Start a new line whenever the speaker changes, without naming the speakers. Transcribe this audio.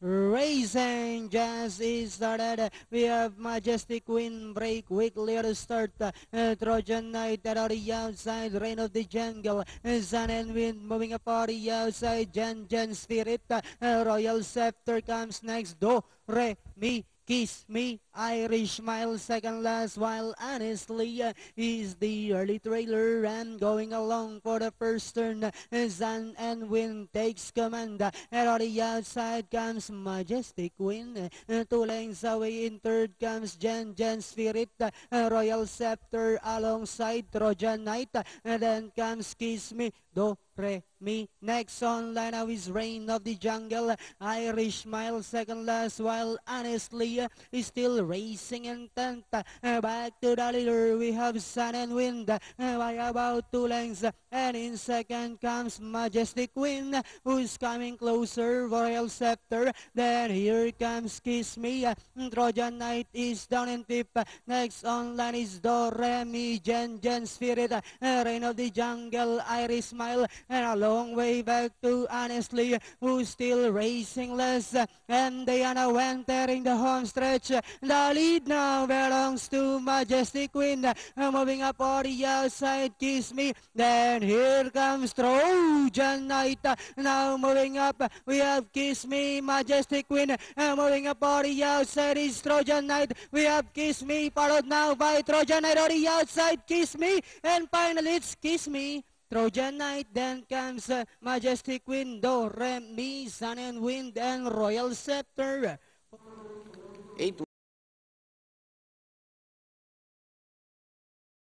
Racing just is started. We have Majestic Wind break quickly to start. Trojan Knight at the outside. Reign of the Jungle. Sun and Wind moving up on the outside. Jen Spirit. Royal Scepter comes next. Do, Re, Mi. Kiss Me, Irish Mile, second last, while honestly is the early trailer and going along for the first turn. Sun and Wind takes command, and on the outside comes Majestic Wind. 2 lengths away in third comes Jen Spirit, Royal Scepter alongside Trojan Knight, and then comes Kiss Me, Do, Re, Mi. Next on line now is Reign of the Jungle, Irish Mile, second last, while honestly is still racing in 10th. Back to the leader, we have Sun and Wind by about 2 lengths. And in second comes Majestic Wind, who's coming closer, Royal Scepter. Then here comes Kiss Me. Trojan Knight is down in fifth. Next on line is Do, Re, Mi, Jen Spirit, Reign of the Jungle, Irish Smile, and a long way back to Honestly, who's still racing less. And Diana went entering the home stretch. The lead now belongs to Majestic Wind. Moving up on the outside, Kiss Me. Then here comes Trojan Knight. Now moving up, we have Kiss Me, Majestic Wind. Moving up on the outside is Trojan Knight. We have Kiss Me, followed now by Trojan Knight on the outside, Kiss Me. And finally it's Kiss Me, Trojan Knight, then comes Majestic Wind, Do, Re, Mi, Sun and Wind, and Royal Scepter.
8